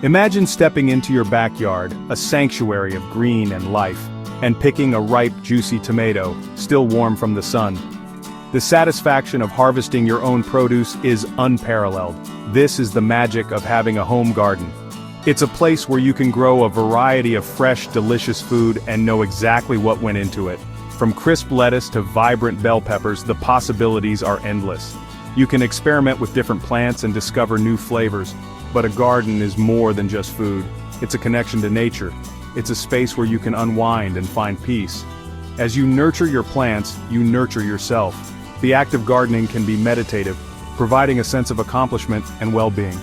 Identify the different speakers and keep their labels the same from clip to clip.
Speaker 1: Imagine stepping into your backyard, a sanctuary of green and life, and picking a ripe, juicy tomato, still warm from the sun. The satisfaction of harvesting your own produce is unparalleled. This is the magic of having a home garden. It's a place where you can grow a variety of fresh, delicious food and know exactly what went into it. From crisp lettuce to vibrant bell peppers, the possibilities are endless. You can experiment with different plants and discover new flavors. But a garden is more than just food. It's a connection to nature. It's a space where you can unwind and find peace. As you nurture your plants, you nurture yourself. The act of gardening can be meditative, providing a sense of accomplishment and well-being.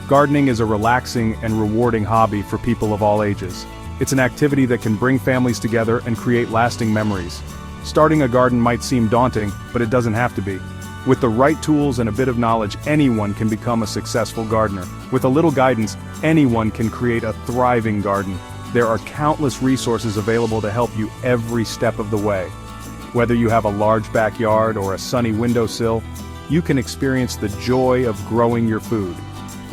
Speaker 1: Gardening is a relaxing and rewarding hobby for people of all ages. It's an activity that can bring families together and create lasting memories. Starting a garden might seem daunting, but it doesn't have to be. With the right tools and a bit of knowledge, anyone can become a successful gardener. With a little guidance, anyone can create a thriving garden. There are countless resources available to help you every step of the way. Whether you have a large backyard or a sunny windowsill, you can experience the joy of growing your food.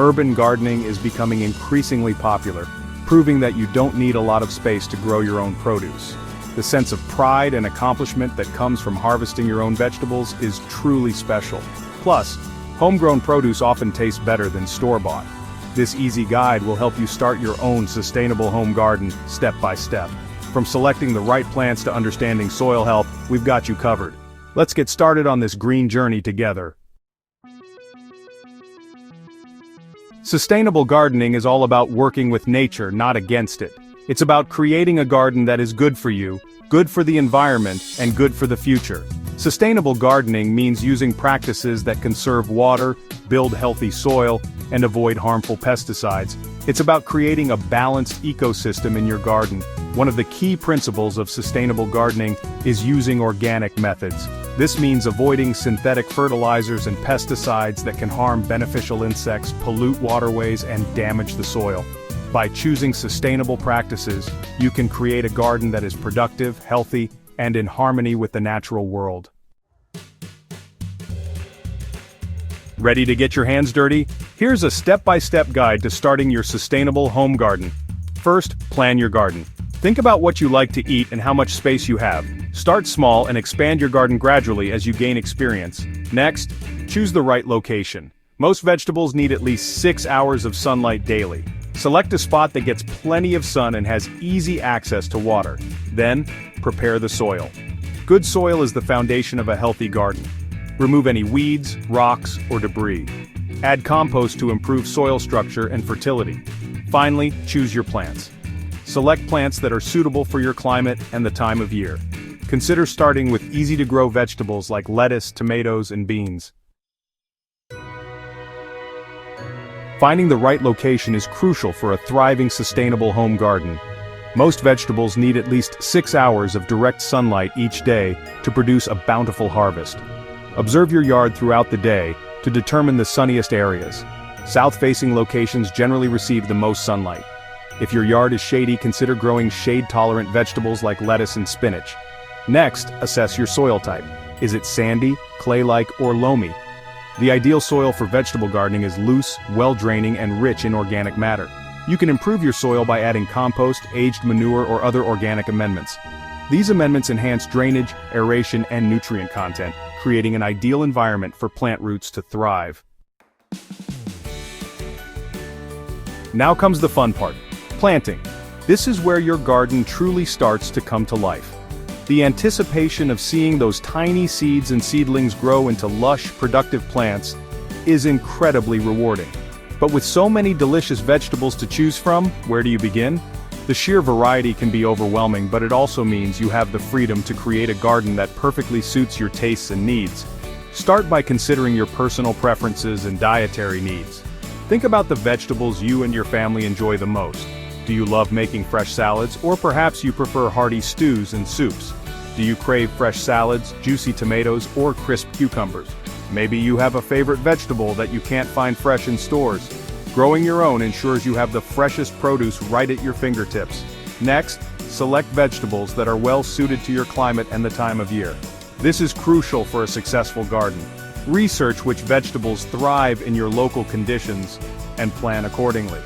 Speaker 1: Urban gardening is becoming increasingly popular, proving that you don't need a lot of space to grow your own produce. The sense of pride and accomplishment that comes from harvesting your own vegetables is truly special. Plus, homegrown produce often tastes better than store-bought. This easy guide will help you start your own sustainable home garden, step by step. From selecting the right plants to understanding soil health, we've got you covered. Let's get started on this green journey together. Sustainable gardening is all about working with nature, not against it. It's about creating a garden that is good for you, good for the environment, and good for the future. Sustainable gardening means using practices that conserve water, build healthy soil, and avoid harmful pesticides. It's about creating a balanced ecosystem in your garden. One of the key principles of sustainable gardening is using organic methods. This means avoiding synthetic fertilizers and pesticides that can harm beneficial insects, pollute waterways, and damage the soil. By choosing sustainable practices, you can create a garden that is productive, healthy, and in harmony with the natural world. Ready to get your hands dirty? Here's a step-by-step guide to starting your sustainable home garden. First, plan your garden. Think about what you like to eat and how much space you have. Start small and expand your garden gradually as you gain experience. Next, choose the right location. Most vegetables need at least 6 hours of sunlight daily. Select a spot that gets plenty of sun and has easy access to water. Then, prepare the soil. Good soil is the foundation of a healthy garden. Remove any weeds, rocks, or debris. Add compost to improve soil structure and fertility. Finally, choose your plants. Select plants that are suitable for your climate and the time of year. Consider starting with easy-to-grow vegetables like lettuce, tomatoes, and beans. Finding the right location is crucial for a thriving, sustainable home garden. Most vegetables need at least 6 hours of direct sunlight each day to produce a bountiful harvest. Observe your yard throughout the day to determine the sunniest areas. South-facing locations generally receive the most sunlight. If your yard is shady, consider growing shade-tolerant vegetables like lettuce and spinach. Next, assess your soil type. Is it sandy, clay-like, or loamy? The ideal soil for vegetable gardening is loose, well-draining, and rich in organic matter. You can improve your soil by adding compost, aged manure, or other organic amendments. These amendments enhance drainage, aeration, and nutrient content, creating an ideal environment for plant roots to thrive. Now comes the fun part. Planting. This is where your garden truly starts to come to life. The anticipation of seeing those tiny seeds and seedlings grow into lush, productive plants is incredibly rewarding. But with so many delicious vegetables to choose from, where do you begin? The sheer variety can be overwhelming, but it also means you have the freedom to create a garden that perfectly suits your tastes and needs. Start by considering your personal preferences and dietary needs. Think about the vegetables you and your family enjoy the most. Do you love making fresh salads, or perhaps you prefer hearty stews and soups? Do you crave fresh salads, juicy tomatoes, or crisp cucumbers? Maybe you have a favorite vegetable that you can't find fresh in stores. Growing your own ensures you have the freshest produce right at your fingertips. Next, select vegetables that are well suited to your climate and the time of year. This is crucial for a successful garden. Research which vegetables thrive in your local conditions and plan accordingly.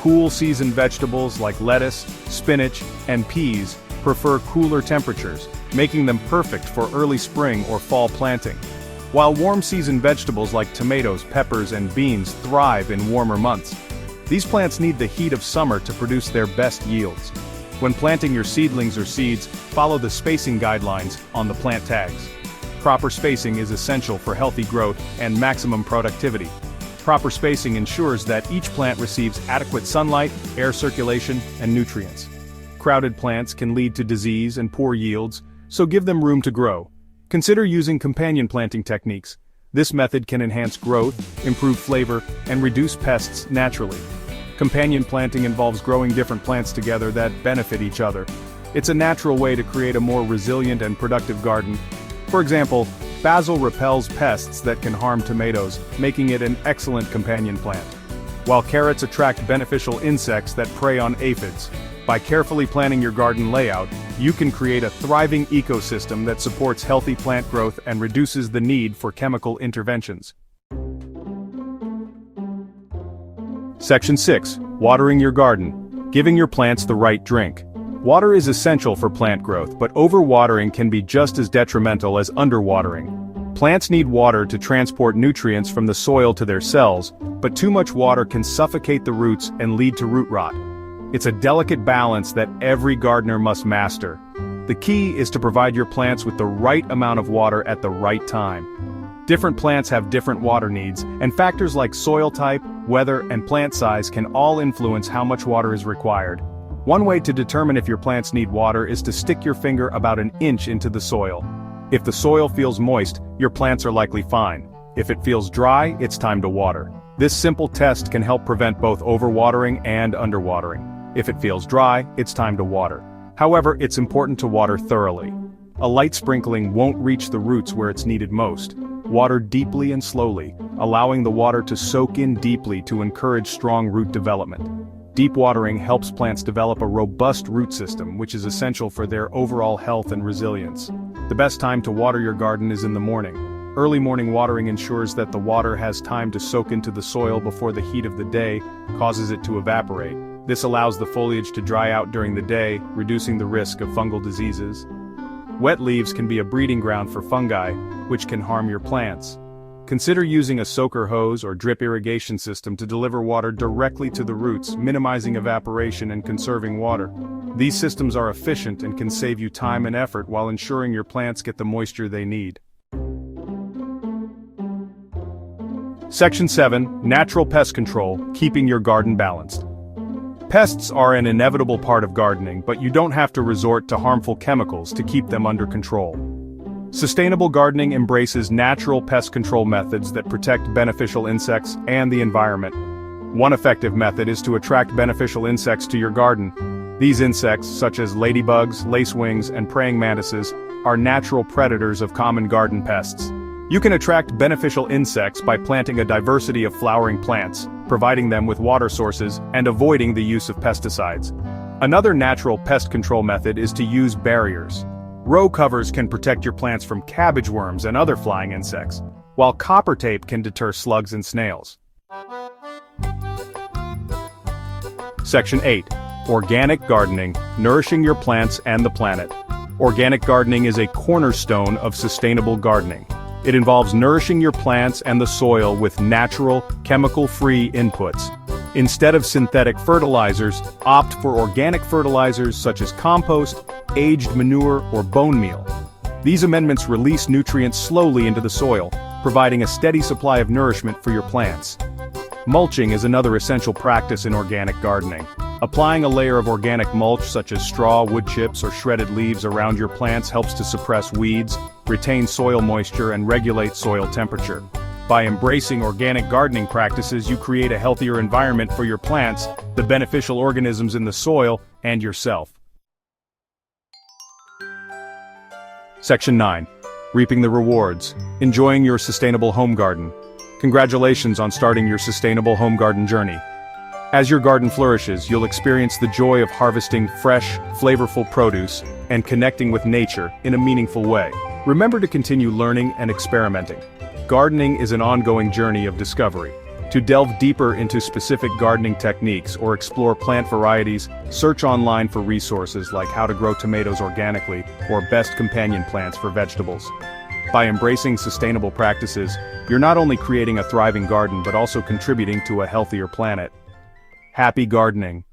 Speaker 1: Cool season vegetables like lettuce, spinach, and peas prefer cooler temperatures, making them perfect for early spring or fall planting. While warm season vegetables like tomatoes, peppers, and beans thrive in warmer months. These plants need the heat of summer to produce their best yields. When planting your seedlings or seeds, follow the spacing guidelines on the plant tags. Proper spacing is essential for healthy growth and maximum productivity. Proper spacing ensures that each plant receives adequate sunlight, air circulation, and nutrients. Crowded plants can lead to disease and poor yields, so give them room to grow. Consider using companion planting techniques. This method can enhance growth, improve flavor, and reduce pests naturally. Companion planting involves growing different plants together that benefit each other. It's a natural way to create a more resilient and productive garden. For example, basil repels pests that can harm tomatoes, making it an excellent companion plant. While carrots attract beneficial insects that prey on aphids. By carefully planning your garden layout, you can create a thriving ecosystem that supports healthy plant growth and reduces the need for chemical interventions. Section 6. Watering your garden. Giving your plants the right drink. Water is essential for plant growth, but overwatering can be just as detrimental as underwatering. Plants need water to transport nutrients from the soil to their cells, but too much water can suffocate the roots and lead to root rot. It's a delicate balance that every gardener must master. The key is to provide your plants with the right amount of water at the right time. Different plants have different water needs, and factors like soil type, weather, and plant size can all influence how much water is required. One way to determine if your plants need water is to stick your finger about an inch into the soil. If the soil feels moist, your plants are likely fine. If it feels dry, it's time to water. This simple test can help prevent both overwatering and underwatering. If it feels dry, it's time to water. However, it's important to water thoroughly. A light sprinkling won't reach the roots where it's needed most. Water deeply and slowly, allowing the water to soak in deeply to encourage strong root development. Deep watering helps plants develop a robust root system, which is essential for their overall health and resilience. The best time to water your garden is in the morning. Early morning watering ensures that the water has time to soak into the soil before the heat of the day causes it to evaporate. This allows the foliage to dry out during the day, reducing the risk of fungal diseases. Wet leaves can be a breeding ground for fungi, which can harm your plants. Consider using a soaker hose or drip irrigation system to deliver water directly to the roots, minimizing evaporation and conserving water. These systems are efficient and can save you time and effort while ensuring your plants get the moisture they need. Section 7. Natural pest control, keeping your garden balanced. Pests are an inevitable part of gardening, but you don't have to resort to harmful chemicals to keep them under control. Sustainable gardening embraces natural pest control methods that protect beneficial insects and the environment. One effective method is to attract beneficial insects to your garden. These insects, such as ladybugs, lacewings, and praying mantises, are natural predators of common garden pests. You can attract beneficial insects by planting a diversity of flowering plants, providing them with water sources, and avoiding the use of pesticides. Another natural pest control method is to use barriers. Row covers can protect your plants from cabbage worms and other flying insects, while copper tape can deter slugs and snails. Section 8. Organic gardening, nourishing your plants and the planet. Organic gardening is a cornerstone of sustainable gardening. It involves nourishing your plants and the soil with natural, chemical-free inputs. Instead of synthetic fertilizers, opt for organic fertilizers such as compost, aged manure, or bone meal. These amendments release nutrients slowly into the soil, providing a steady supply of nourishment for your plants. Mulching is another essential practice in organic gardening. Applying a layer of organic mulch such as straw, wood chips, or shredded leaves around your plants helps to suppress weeds, retain soil moisture, and regulate soil temperature. By embracing organic gardening practices, you create a healthier environment for your plants, the beneficial organisms in the soil, and yourself. Section 9. Reaping the rewards. Enjoying your sustainable home garden. Congratulations on starting your sustainable home garden journey. As your garden flourishes, you'll experience the joy of harvesting fresh, flavorful produce and connecting with nature in a meaningful way. Remember to continue learning and experimenting. Gardening is an ongoing journey of discovery. To delve deeper into specific gardening techniques or explore plant varieties, search online for resources like how to grow tomatoes organically or best companion plants for vegetables. By embracing sustainable practices, you're not only creating a thriving garden but also contributing to a healthier planet. Happy gardening!